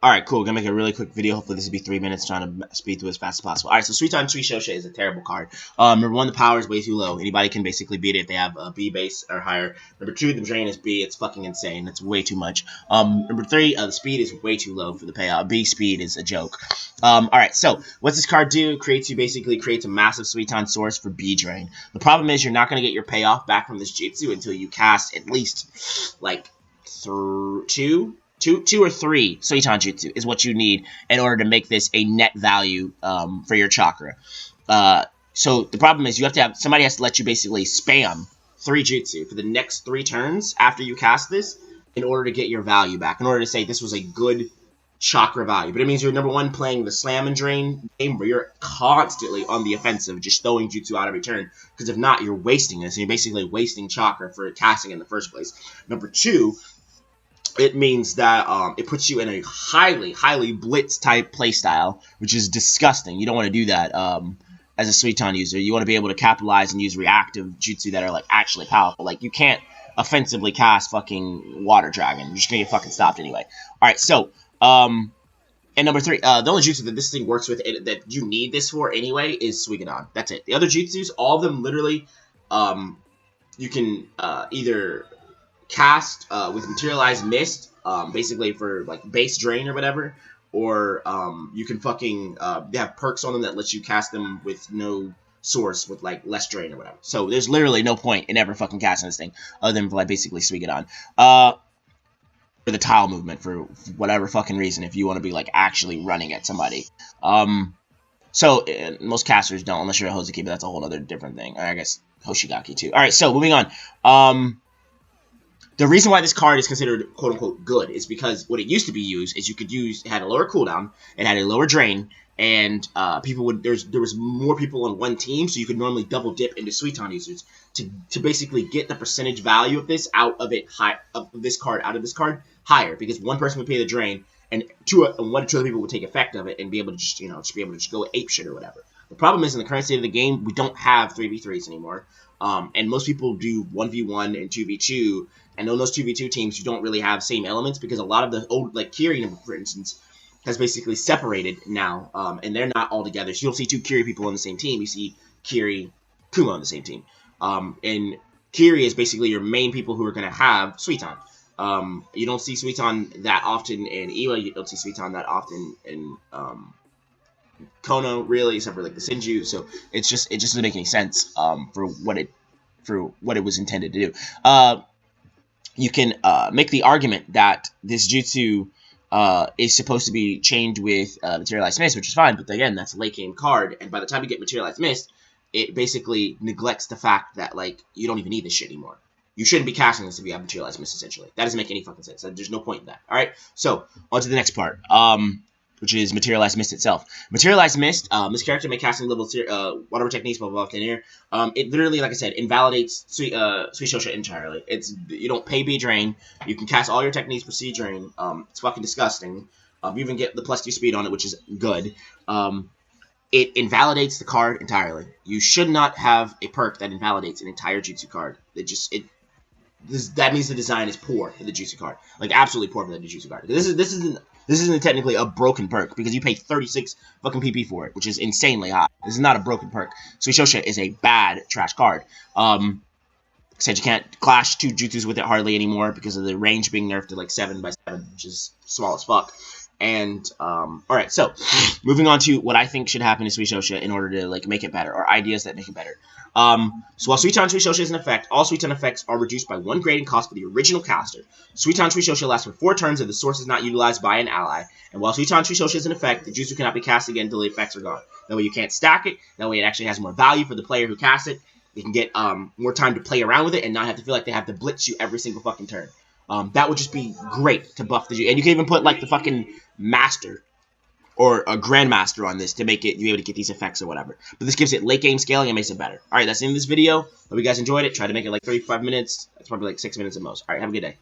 Alright, cool. Gonna make a really quick video. Hopefully this will be 3 minutes, trying to speed through as fast as possible. Alright, so Suiton Suishoha is a terrible card. Number 1, the power is way too low. Anybody can basically beat it if they have a B base or higher. Number 2, the drain is B. It's fucking insane. That's way too much. Number 3, the speed is way too low for the payout. B speed is a joke. Alright, so what's this card do? Basically creates a massive Suiton source for B drain. The problem is you're not going to get your payoff back from this jutsu until you cast at least, like, two or three Suiton Jutsu is what you need in order to make this a net value for your chakra. So the problem is somebody has to let you basically spam 3 Jutsu for the next 3 turns after you cast this in order to get your value back, in order to say this was a good chakra value. But it means you're, number 1, playing the slam and drain game where you're constantly on the offensive, just throwing jutsu out every turn, because if not, you're wasting this, and you're basically wasting chakra for casting in the first place. Number 2, it means that it puts you in a highly blitz type playstyle, which is disgusting. You don't want to do that as a Suiton user. You want to be able to capitalize and use reactive jutsu that are like actually powerful. Like, you can't offensively cast fucking Water Dragon. You're just gonna get fucking stopped anyway. Alright, so and number 3, the only jutsu that this thing works with, that you need this for anyway, is Suigadon. That's it. The other jutsus, all of them literally, you can either cast with Materialized Mist, basically for like base drain or whatever, or you can fucking they have perks on them that lets you cast them with no source, with like less drain or whatever. So there's literally no point in ever fucking casting this thing other than for like basically Suigadon. For the tile movement, for whatever fucking reason, if you want to be like actually running at somebody. So most casters don't, unless you're a Hozaki, but that's a whole other different thing. Or I guess Hoshigaki too. Alright, so moving on. The reason why this card is considered quote-unquote good is because what it used to be used is it had a lower cooldown, it had a lower drain, and there was more people on one team, so you could normally double dip into Suiton users to basically get the percentage value of this out of this card higher, because one person would pay the drain, and one or two other people would take effect of it and be able to just go ape shit or whatever. The problem is, in the current state of the game, we don't have 3v3s anymore. And most people do 1v1 and 2v2, and on those 2v2 teams, you don't really have same elements, because a lot of the old, like Kiri, for instance, has basically separated now, and they're not all together. So you don't see 2 Kiri people on the same team. You see Kiri, Kuma on the same team. And Kiri is basically your main people who are going to have Suiton. You don't see Suiton that often in Iwa. You don't see Suiton that often in Kono, really, except for like the Senju. So it just doesn't make any sense for what it was intended to do. You can make the argument that this jutsu is supposed to be chained with Materialized Mist, which is fine, but again, that's a late game card, and by the time you get Materialized Mist, it basically neglects the fact that, like, you don't even need this shit anymore. You shouldn't be casting this if you have Materialized Mist, essentially. That doesn't make any fucking sense. There's no point in that. Alright, so, on to the next part. Which is Materialized Mist itself. Materialized Mist, this character may cast in level whatever techniques, blah, blah, blah, here. It literally, like I said, invalidates Suishoha entirely. You don't pay B drain. You can cast all your techniques for C drain. It's fucking disgusting. You even get the +2 speed on it, which is good. It invalidates the card entirely. You should not have a perk that invalidates an entire jutsu card. That means the design is poor for the jutsu card, like absolutely poor for the jutsu card. This isn't technically a broken perk, because you pay 36 fucking PP for it, which is insanely high. This is not a broken perk. Suishoha is a bad trash card. Said you can't clash 2 jutsus with it hardly anymore because of the range being nerfed to like 7x7, which is small as fuck. And alright, so moving on to what I think should happen to Suishoha in order to like make it better, or ideas that make it better. So while Suiton Suishoha is in effect, all Suiton effects are reduced by 1 grading cost for the original caster. Suiton Suishoha lasts for 4 turns if the source is not utilized by an ally. And while Suiton Suishoha is in effect, the jutsu cannot be cast again until the effects are gone. That way you can't stack it. That way it actually has more value for the player who casts it. They can get more time to play around with it and not have to feel like they have to blitz you every single fucking turn. That would just be great to buff the jutsu. And you can even put like the fucking master or a grandmaster on this to make it, you be able to get these effects or whatever. But this gives it late game scaling and makes it better. Alright, that's the end of this video. Hope you guys enjoyed it. Try to make it like 35 minutes. That's probably like 6 minutes at most. Alright, have a good day.